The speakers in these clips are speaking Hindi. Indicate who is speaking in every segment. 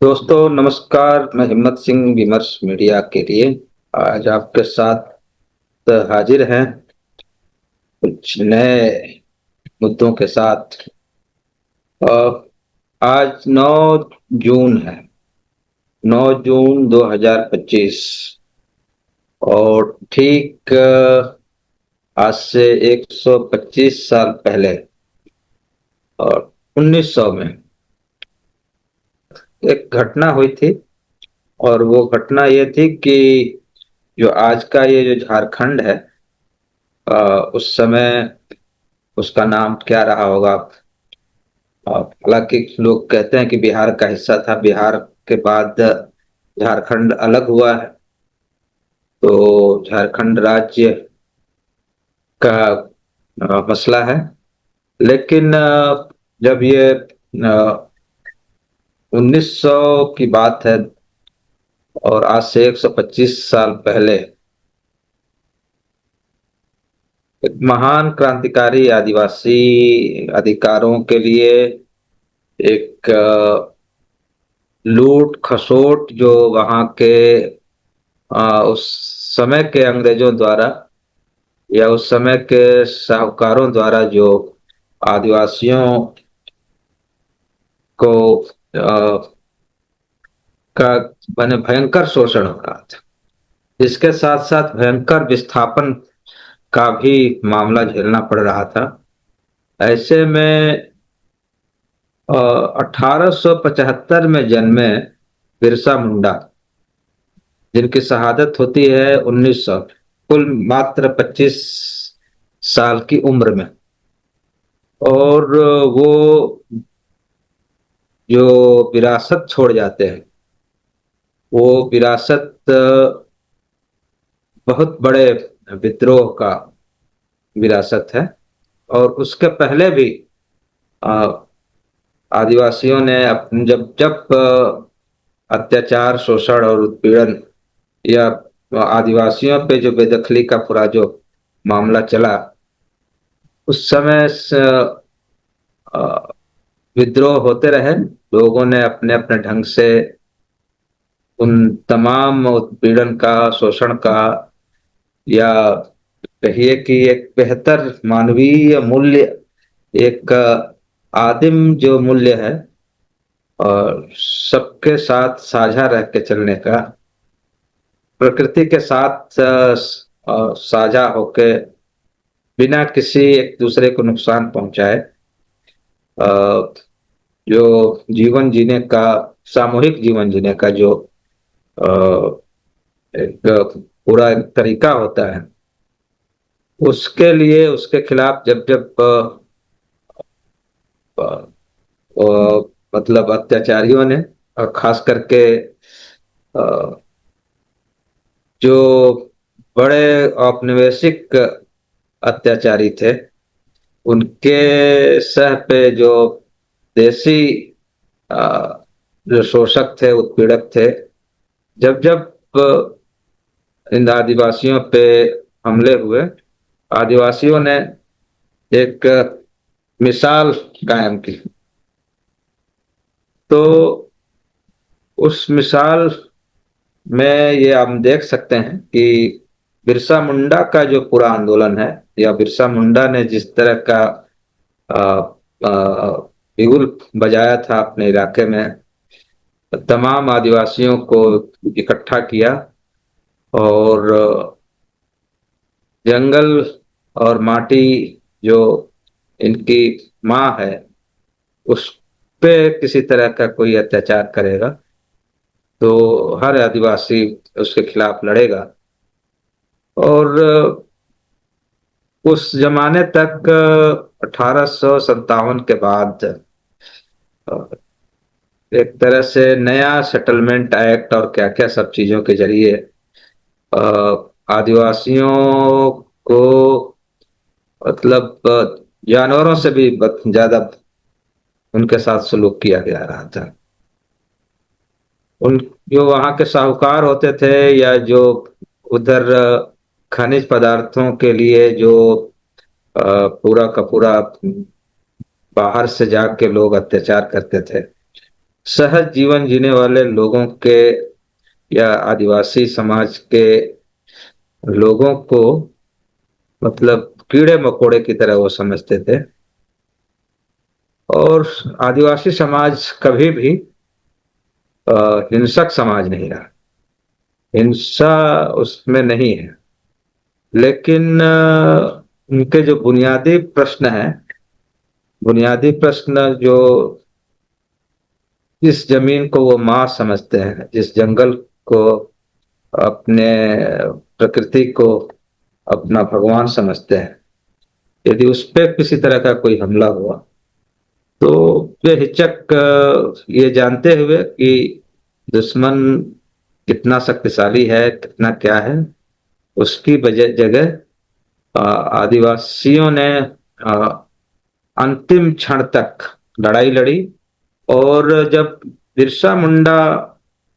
Speaker 1: दोस्तों नमस्कार। मैं हिम्मत सिंह विमर्श मीडिया के लिए आज आपके साथ हाजिर हैं कुछ नए मुद्दों के साथ। अ, आज 9 जून है। 9 जून 2025 और ठीक आज से 125 साल पहले और 1900 में एक घटना हुई थी। और वो घटना ये थी कि जो आज का ये जो झारखंड है, उस समय उसका नाम क्या रहा होगा। हालांकि लोग कहते हैं कि बिहार का हिस्सा था। बिहार के बाद झारखंड अलग हुआ है। तो झारखंड राज्य का मसला है। लेकिन जब ये 1900 की बात है और आज से 125 साल पहले एक महान क्रांतिकारी आदिवासी अधिकारों के लिए एक लूट खसोट जो वहां के उस समय के अंग्रेजों द्वारा या उस समय के साहूकारों द्वारा जो आदिवासियों को का माने भयंकर शोषण हो रहा था। इसके साथ साथ भयंकर विस्थापन का भी मामला झेलना पड़ रहा था। ऐसे में 1875 में जन्मे बिरसा मुंडा, जिनकी शहादत होती है 1900, कुल मात्र 25 साल की उम्र में। और वो जो विरासत छोड़ जाते हैं, वो विरासत बहुत बड़े विद्रोह का विरासत है। और उसके पहले भी अ, आदिवासियों ने जब जब अत्याचार शोषण और उत्पीड़न या आदिवासियों पे जो बेदखली का पूरा जो मामला चला, उस समय अ, विद्रोह होते रहे। लोगों ने अपने अपने ढंग से उन तमाम उत्पीड़न का, शोषण का, या कहिए कि एक बेहतर मानवीय मूल्य, एक आदिम जो मूल्य है और सबके साथ साझा रह के चलने का, प्रकृति के साथ साझा होके बिना किसी एक दूसरे को नुकसान पहुंचाए अ, जो जीवन जीने का, सामूहिक जीवन जीने का जो एक पूरा एक तरीका होता है, उसके लिए उसके खिलाफ जब जब अ, मतलब अत्याचारियों ने, और खास करके अ, जो बड़े औपनिवेशिक अत्याचारी थे, उनके सह पे जो देसी अ, जो शोषक थे, उत्पीड़क थे, जब जब इन आदिवासियों पे हमले हुए, आदिवासियों ने एक मिसाल कायम की। तो उस मिसाल में ये हम देख सकते हैं कि बिरसा मुंडा का जो पूरा आंदोलन है, या बिरसा मुंडा ने जिस तरह का अ, बिगुल बजाया था अपने इलाके में, तमाम आदिवासियों को इकट्ठा किया और जंगल और माटी जो इनकी माँ है, उस पे किसी तरह का कोई अत्याचार करेगा तो हर आदिवासी उसके खिलाफ लड़ेगा। और उस जमाने तक 1857 के बाद अ, एक तरह से नया सेटलमेंट एक्ट और क्या क्या सब चीजों के जरिए आदिवासियों को, मतलब जानवरों से भी ज्यादा उनके साथ सलूक किया जा रहा था। उन जो वहाँ के साहूकार होते थे, या जो उधर खनिज पदार्थों के लिए जो पूरा का पूरा बाहर से जाके लोग अत्याचार करते थे, सहज जीवन जीने वाले लोगों के या आदिवासी समाज के लोगों को मतलब कीड़े मकोड़े की तरह वो समझते थे। और आदिवासी समाज कभी भी हिंसक समाज नहीं रहा, हिंसा उसमें नहीं है। लेकिन उनके जो बुनियादी प्रश्न है, बुनियादी प्रश्न जो, जिस जमीन को वो माँ समझते हैं, जिस जंगल को, अपने प्रकृति को अपना भगवान समझते हैं, यदि उस पर किसी तरह का कोई हमला हुआ तो बेहिचक ये जानते हुए कि दुश्मन कितना शक्तिशाली है, कितना क्या है, उसकी बजाय जगह आदिवासियों ने अंतिम क्षण तक लड़ाई लड़ी। और जब बिरसा मुंडा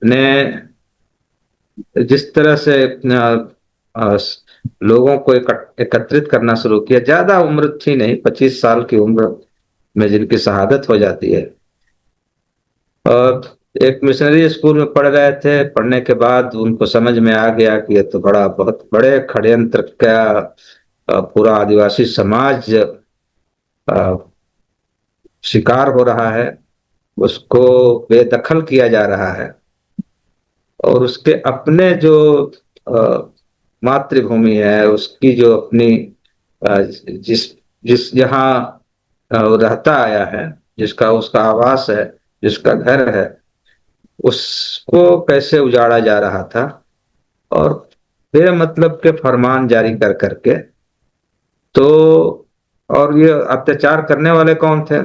Speaker 1: ने जिस तरह से अ, लोगों को एकत्रित करना शुरू किया, ज्यादा उम्र थी नहीं, 25 साल की उम्र में जिनकी शहादत हो जाती है, और एक मिशनरी स्कूल में पढ़ रहे थे, पढ़ने के बाद उनको समझ में आ गया कि ये तो बड़ा बहुत बड़े षड्यंत्र का पूरा आदिवासी समाज शिकार हो रहा है, उसको बेदखल किया जा रहा है। और उसके अपने जो मातृभूमि है, उसकी जो अपनी जिस जिस जहाँ वो रहता आया है, जिसका उसका आवास है, जिसका घर है, उसको कैसे उजाड़ा जा रहा था। और बेमतलब के फरमान जारी कर करके। तो और ये अत्याचार करने वाले कौन थे?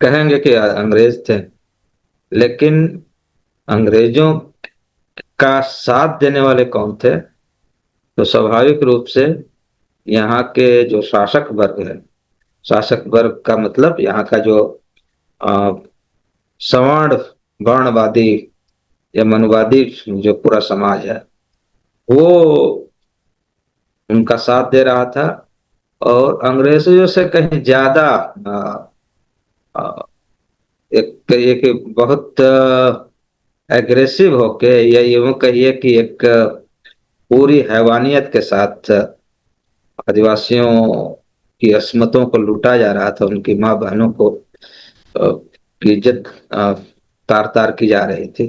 Speaker 1: कहेंगे कि अंग्रेज थे, लेकिन अंग्रेजों का साथ देने वाले कौन थे? तो स्वाभाविक रूप से यहाँ के जो शासक वर्ग है, शासक वर्ग का मतलब यहाँ का जो अ, सवर्ण वर्णवादी या मनुवादी जो पूरा समाज है, वो उनका साथ दे रहा था। और अंग्रेजों से कहीं ज्यादा अ, एक बहुत एग्रेसिव होके, या यूं कहिए कि एक पूरी हैवानियत के साथ आदिवासियों की अस्मतों को लूटा जा रहा था, उनकी माँ बहनों को की इज्जत तार तार की जा रही थी,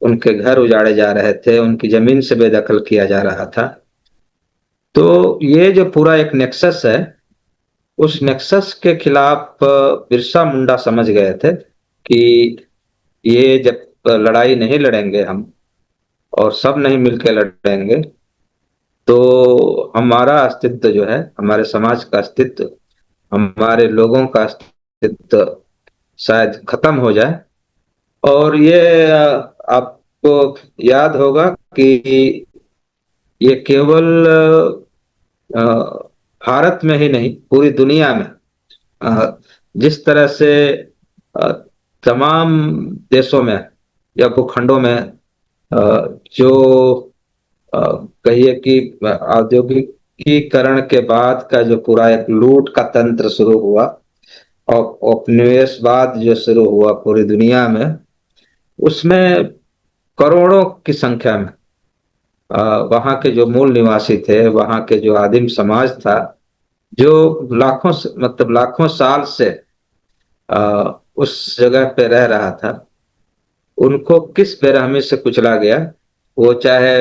Speaker 1: उनके घर उजाड़े जा रहे थे, उनकी जमीन से बेदखल किया जा रहा था। तो ये जो पूरा एक नेक्सस है, उस नेक्सस के खिलाफ बिरसा मुंडा समझ गए थे कि ये जब लड़ाई नहीं लड़ेंगे हम, और सब नहीं मिलकर लड़ेंगे, तो हमारा अस्तित्व जो है, हमारे समाज का अस्तित्व, हमारे लोगों का अस्तित्व शायद खत्म हो जाए। और ये आपको याद होगा कि ये केवल अ, भारत में ही नहीं, पूरी दुनिया में जिस तरह से अ, तमाम देशों में या भूखंडों में जो अ, कहिए कि औद्योगिकीकरण के बाद का जो पूरा एक लूट का तंत्र शुरू हुआ, और उपनिवेशवाद जो शुरू हुआ पूरी दुनिया में, उसमें करोड़ों की संख्या में वहाँ के जो मूल निवासी थे, वहाँ के जो आदिम समाज था, जो मतलब लाखों साल से उस जगह पे रह रहा था, उनको किस बेरहमी से कुचला गया। वो चाहे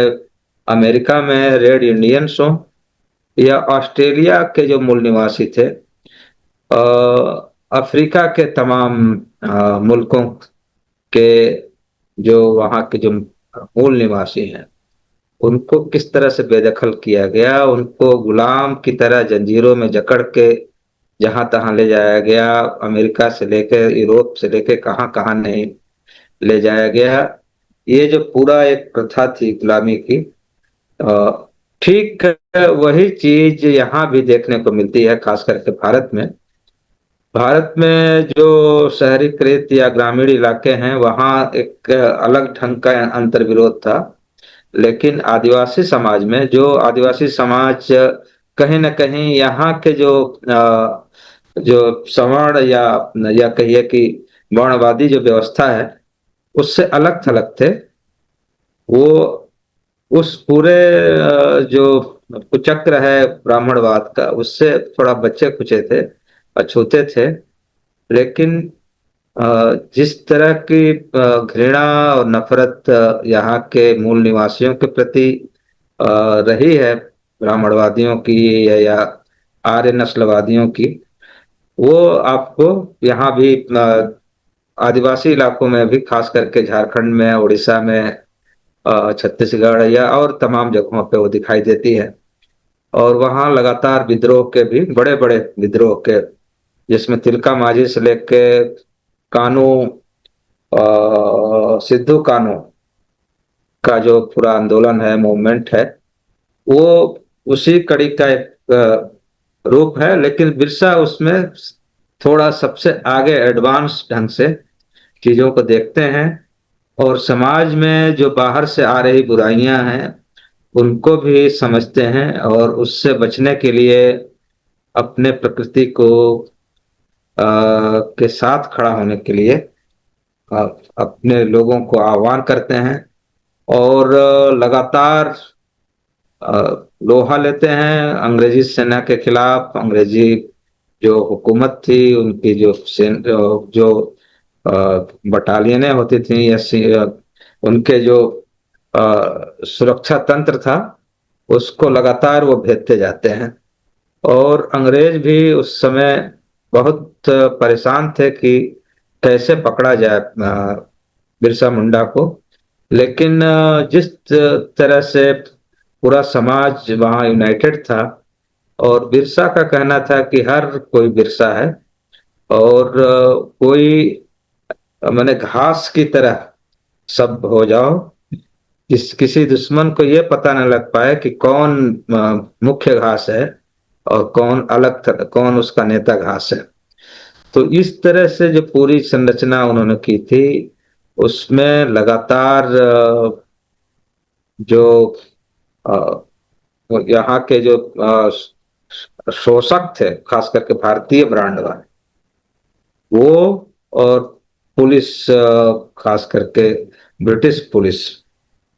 Speaker 1: अमेरिका में रेड इंडियंस हो, या ऑस्ट्रेलिया के जो मूल निवासी थे, अफ्रीका के तमाम मुल्कों के जो वहाँ के जो मूल निवासी हैं, उनको किस तरह से बेदखल किया गया, उनको गुलाम की तरह जंजीरों में जकड़ के जहां तहां ले जाया गया, अमेरिका से लेकर यूरोप से लेकर कहां कहां नहीं ले जाया गया। ये जो पूरा एक प्रथा थी गुलामी की, अ, ठीक वही चीज यहाँ भी देखने को मिलती है, खास करके भारत में। भारत में जो शहरीकृत या ग्रामीण इलाके हैं, वहाँ एक अलग ढंग का अंतर्विरोध था। लेकिन आदिवासी समाज में, जो आदिवासी समाज कहीं ना कहीं यहाँ के जो जो सवर्ण या कहिए कि वर्णवादी जो व्यवस्था है उससे अलग थलग थे। वो उस पूरे जो कुचक्र है ब्राह्मणवाद का, उससे थोड़ा बच्चे खुचे थे, अछूते थे। लेकिन जिस तरह की घृणा और नफरत यहाँ के मूल निवासियों के प्रति अ, रही है, ब्राह्मणवादियों की या आर्य नस्लवादियों की, वो आपको यहाँ भी आदिवासी इलाकों में भी, खास करके झारखंड में, उड़ीसा में, छत्तीसगढ़ या और तमाम जगहों पे वो दिखाई देती है। और वहाँ लगातार विद्रोह के भी, बड़े बड़े विद्रोह के, जिसमें तिलका मांझी से लेके कानू, सिद्धू कानू का जो पूरा आंदोलन है, मूवमेंट है, वो उसी कड़ी का एक रूप है। लेकिन बिरसा उसमें थोड़ा सबसे आगे एडवांस ढंग से चीजों को देखते हैं, और समाज में जो बाहर से आ रही बुराइयां हैं उनको भी समझते हैं, और उससे बचने के लिए अपने प्रकृति को के साथ खड़ा होने के लिए अ, अपने लोगों को आह्वान करते हैं। और लगातार लोहा लेते हैं अंग्रेजी सेना के खिलाफ। अंग्रेजी जो हुकूमत थी, उनकी जो जो बटालियनें होती थी, या उनके जो सुरक्षा तंत्र था, उसको लगातार वो भेदते जाते हैं। और अंग्रेज भी उस समय बहुत परेशान थे कि कैसे पकड़ा जाए बिरसा मुंडा को। लेकिन जिस तरह से पूरा समाज वहाँ यूनाइटेड था, और बिरसा का कहना था कि हर कोई बिरसा है, और कोई मैंने घास की तरह सब हो जाओ, किसी दुश्मन को ये पता न लग पाए कि कौन मुख्य घास है और कौन कौन उसका नेता घास है। तो इस तरह से जो पूरी संरचना उन्होंने की थी, उसमें लगातार जो यहाँ के जो शोषक थे, खास करके भारतीय ब्रांड वाले, वो, और पुलिस, खास करके ब्रिटिश पुलिस।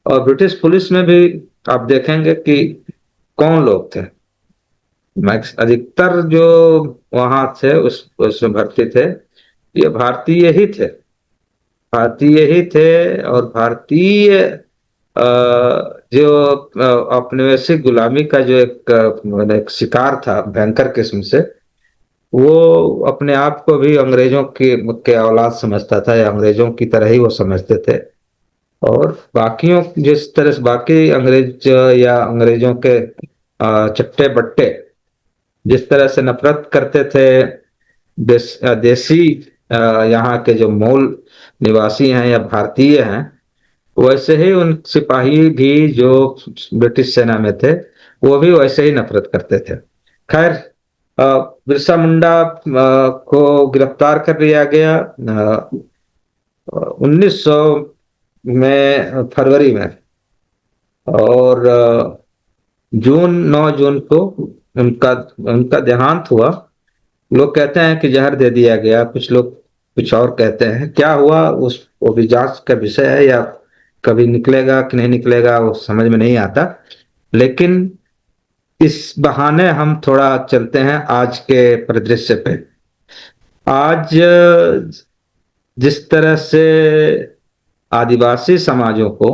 Speaker 1: और ब्रिटिश पुलिस में भी आप देखेंगे कि कौन लोग थे, मैक्स अधिकतर जो वहां थे उसमें भर्ती थे, ये भारतीय ही थे। भारतीय ही थे। और भारतीय जो औपनिवेशिक गुलामी का जो मतलब एक शिकार था भयंकर किस्म से, वो अपने आप को भी अंग्रेजों के औलाद समझता था, या अंग्रेजों की तरह ही वो समझते थे। और बाकियों, जिस तरह से बाकी अंग्रेज या अंग्रेजों के चट्टे बट्टे जिस तरह से नफरत करते थे देसी यहाँ के जो मूल निवासी हैं या भारतीय हैं, वैसे ही उन सिपाही भी जो ब्रिटिश सेना में थे, वो भी वैसे ही नफरत करते थे। खैर, बिरसा मुंडा को गिरफ्तार कर लिया गया 1900 में, फरवरी में। और 9 जून को उनका उनका देहांत हुआ। लोग कहते हैं कि जहर दे दिया गया, कुछ लोग कुछ और कहते हैं। क्या हुआ उस वो भी जांच का विषय है, या कभी निकलेगा कि नहीं निकलेगा वो समझ में नहीं आता। लेकिन इस बहाने हम थोड़ा चलते हैं आज के परिदृश्य पे। आज जिस तरह से आदिवासी समाजों को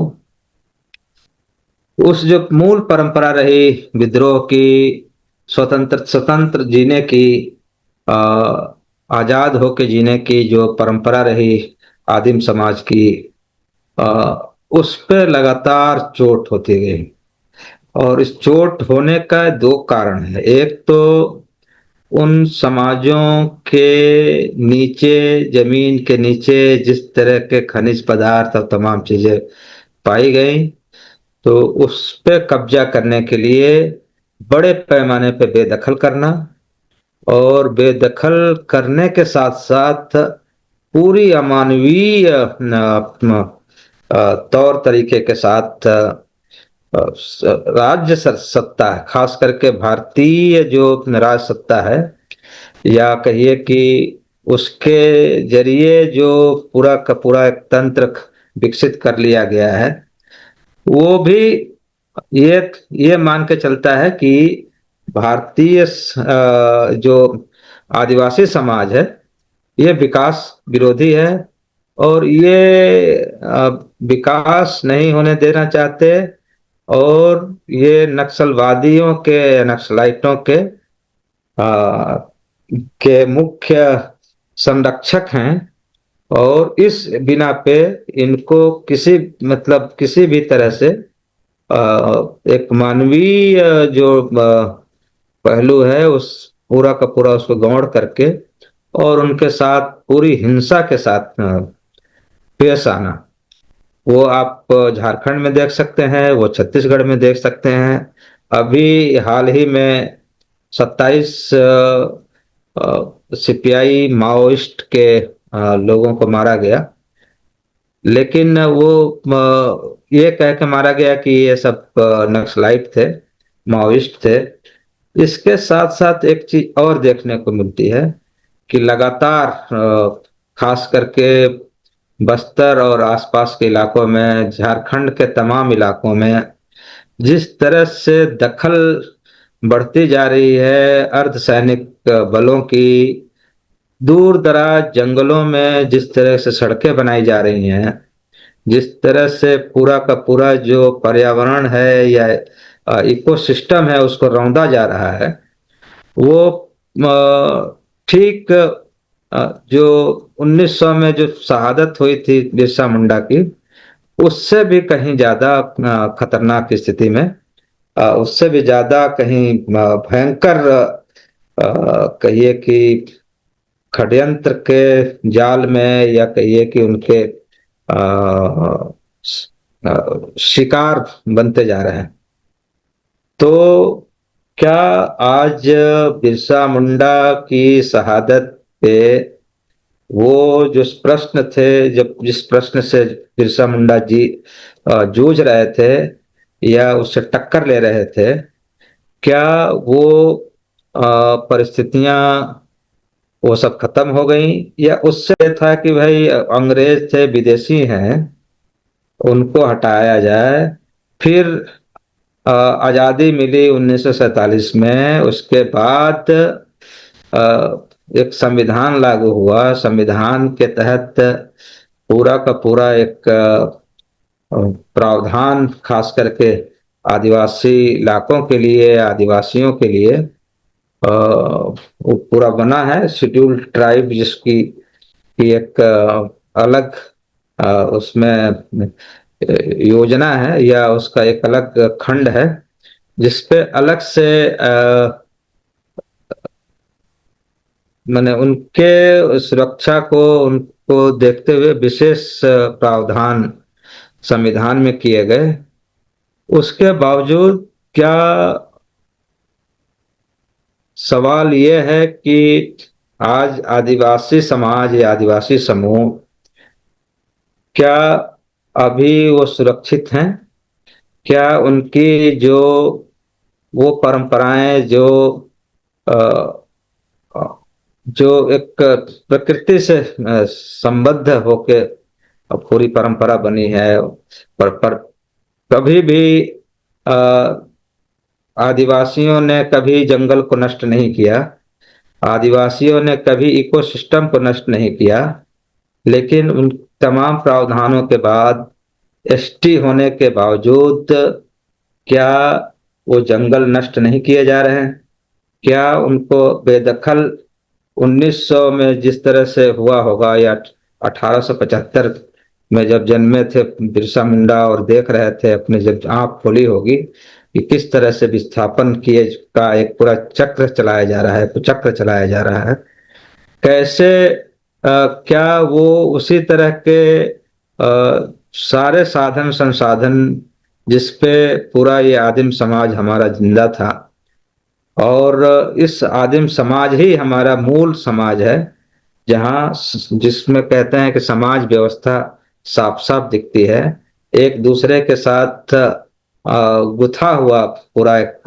Speaker 1: उस जो मूल परंपरा रही विद्रोह की, स्वतंत्र स्वतंत्र जीने की, आ, आजाद होके जीने की जो परंपरा रही आदिम समाज की, आ, उस पे लगातार चोट होती गई। और इस चोट होने का दो कारण है। एक तो उन समाजों के नीचे, जमीन के नीचे जिस तरह के खनिज पदार्थ और तमाम चीजें पाई गई, तो उस पे कब्जा करने के लिए बड़े पैमाने पे बेदखल करना, और बेदखल करने के साथ साथ पूरी अमानवीय तौर तरीके के साथ राज्य सत्ता है, खास करके भारतीय जो राज सत्ता है, या कहिए कि उसके जरिए जो पूरा का पूरा एक तंत्र विकसित कर लिया गया है, वो भी ये मान के चलता है कि भारतीय जो आदिवासी समाज है, ये विकास विरोधी है, और ये विकास नहीं होने देना चाहते, और ये नक्सलवादियों के, नक्सलाइटों आ, के मुख्य संरक्षक हैं। और इस बिना पे इनको किसी, मतलब किसी भी तरह से आ, एक मानवीय जो पहलू है, उस पूरा का पूरा उसको गौण करके और उनके साथ पूरी हिंसा के साथ पेश आना, वो आप झारखंड में देख सकते हैं, वो छत्तीसगढ़ में देख सकते हैं। अभी हाल ही में 27 सीपीआई माओइस्ट के लोगों को मारा गया, लेकिन वो ये कह के मारा गया कि ये सब नक्सलाइट थे, माओइस्ट थे। इसके साथ साथ एक चीज और देखने को मिलती है कि लगातार खास करके बस्तर और आसपास के इलाकों में, झारखंड के तमाम इलाकों में जिस तरह से दखल बढ़ती जा रही है अर्धसैनिक बलों की, दूर दराज जंगलों में जिस तरह से सड़कें बनाई जा रही हैं, जिस तरह से पूरा का पूरा जो पर्यावरण है या इकोसिस्टम है उसको रौंदा जा रहा है, वो ठीक जो 1900 में जो शहादत हुई थी बिरसा मुंडा की, उससे भी कहीं ज्यादा खतरनाक स्थिति में, उससे भी ज्यादा कहीं भयंकर कहिए कि षड्यंत्र के जाल में, या कहिए कि उनके शिकार बनते जा रहे हैं। तो क्या आज बिरसा मुंडा की शहादत पे वो जो प्रश्न थे, जब जिस प्रश्न से बिरसा मुंडा जी जूझ रहे थे या उससे टक्कर ले रहे थे, क्या वो परिस्थितियां वो सब खत्म हो गई, या उससे था कि भाई अंग्रेज थे, विदेशी हैं, उनको हटाया जाए। फिर आजादी मिली 1947 में, उसके बाद एक संविधान लागू हुआ, संविधान के तहत पूरा का पूरा एक प्रावधान खास करके आदिवासी इलाकों के लिए, आदिवासियों के लिए वो पूरा बना है, शेड्यूल्ड ट्राइब जिसकी की एक अलग उसमें योजना है, या उसका एक अलग खंड है जिसपे अलग से मैंने उनके सुरक्षा को, उनको देखते हुए विशेष प्रावधान संविधान में किए गए। उसके बावजूद क्या सवाल ये है कि आज आदिवासी समाज या आदिवासी समूह, क्या अभी वो सुरक्षित हैं? क्या उनकी जो वो परंपराएं जो एक प्रकृति से संबद्ध होके पूरी परंपरा बनी है, पर कभी भी आदिवासियों ने कभी जंगल को नष्ट नहीं किया, आदिवासियों ने कभी इकोसिस्टम को नष्ट नहीं किया, लेकिन उन तमाम प्रावधानों के बाद, एसटी होने के बावजूद, क्या वो जंगल नष्ट नहीं किए जा रहे हैं? क्या उनको बेदखल 1900 में जिस तरह से हुआ होगा, या 1875 में जब जन्मे थे बिरसा मुंडा और देख रहे थे, अपने जब आंख खोली होगी कि किस तरह से विस्थापन किए का एक पूरा चक्र चलाया जा रहा है, चक्र चलाया जा रहा है, कैसे क्या वो उसी तरह के सारे साधन संसाधन जिसपे पूरा ये आदिम समाज हमारा जिंदा था, और इस आदिम समाज ही हमारा मूल समाज है, जहाँ जिसमें कहते हैं कि समाज व्यवस्था साफ साफ दिखती है, एक दूसरे के साथ गुथा हुआ पूरा एक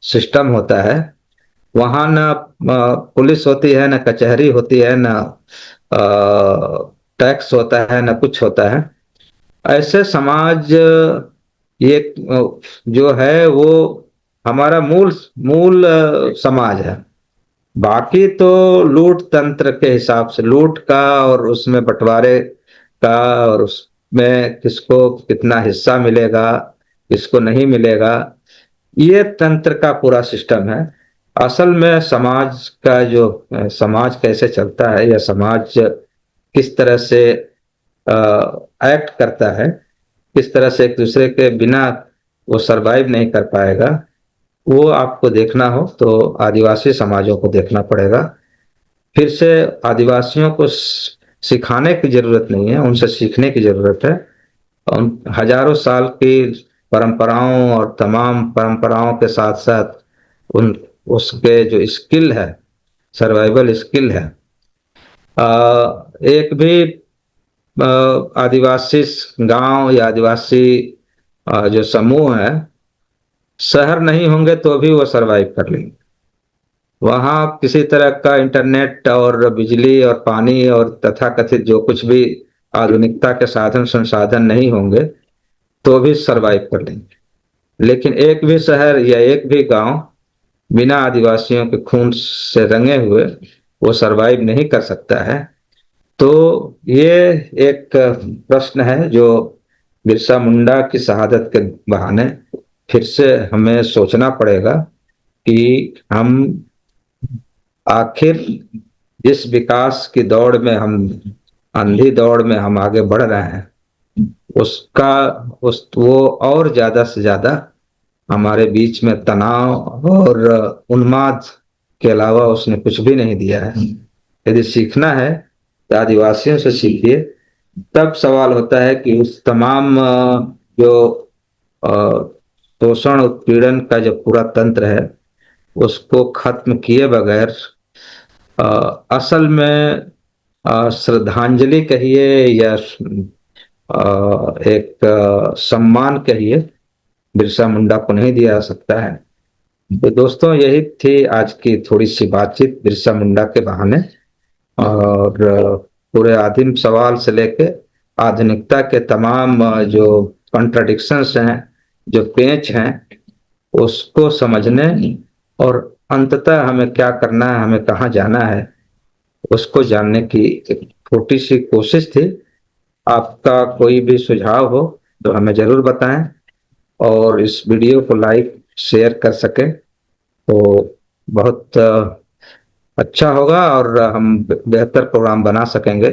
Speaker 1: सिस्टम होता है, वहां ना पुलिस होती है, ना कचहरी होती है, ना टैक्स होता है, ना कुछ होता है। ऐसे समाज ये जो है वो हमारा मूल मूल समाज है। बाकी तो लूट तंत्र के हिसाब से, लूट का और उसमें बंटवारे का, और उसमें किसको कितना हिस्सा मिलेगा, किसको नहीं मिलेगा, ये तंत्र का पूरा सिस्टम है। असल में समाज का जो समाज कैसे चलता है, या समाज किस तरह से एक्ट करता है, किस तरह से एक दूसरे के बिना वो सरवाइव नहीं कर पाएगा, वो आपको देखना हो तो आदिवासी समाजों को देखना पड़ेगा। फिर से आदिवासियों को सिखाने की जरूरत नहीं है, उनसे सीखने की जरूरत है। उन हजारों साल की परंपराओं और तमाम परंपराओं के साथ साथ उन उसके जो स्किल है, सर्वाइवल स्किल है, एक भी आदिवासी गांव या आदिवासी जो समूह है, शहर नहीं होंगे तो भी वो सरवाइव कर लेंगे। वहां किसी तरह का इंटरनेट और बिजली और पानी और तथाकथित जो कुछ भी आधुनिकता के साधन संसाधन नहीं होंगे तो भी सरवाइव कर लेंगे। लेकिन एक भी शहर या एक भी गांव बिना आदिवासियों के खून से रंगे हुए वो सरवाइव नहीं कर सकता है। तो ये एक प्रश्न है जो बिरसा मुंडा की शहादत के बहाने फिर से हमें सोचना पड़ेगा कि हम आखिर जिस विकास की दौड़ में हम, अंधी दौड़ में हम आगे बढ़ रहे हैं, उसका उस वो और ज्यादा से ज्यादा हमारे बीच में तनाव और उन्माद के अलावा उसने कुछ भी नहीं दिया है। यदि सीखना है तो आदिवासियों से सीखिए। तब सवाल होता है कि उस तमाम जो अ, शोषण उत्पीड़न का जो पूरा तंत्र है उसको खत्म किए बगैर असल में श्रद्धांजलि कहिए या एक सम्मान कहिए, बिरसा मुंडा को नहीं दिया जा सकता है। तो दोस्तों, यही थी आज की थोड़ी सी बातचीत बिरसा मुंडा के बहाने। और पूरे आदिम सवाल से लेके आधुनिकता के तमाम जो कॉन्ट्रडिक्शंस हैं, जो पेच हैं, उसको समझने और अंततः हमें क्या करना है, हमें कहाँ जाना है, उसको जानने की एक छोटी सी कोशिश थी। आपका कोई भी सुझाव हो तो हमें जरूर बताएं, और इस वीडियो को लाइक शेयर कर सकें तो बहुत अच्छा होगा, और हम बेहतर प्रोग्राम बना सकेंगे।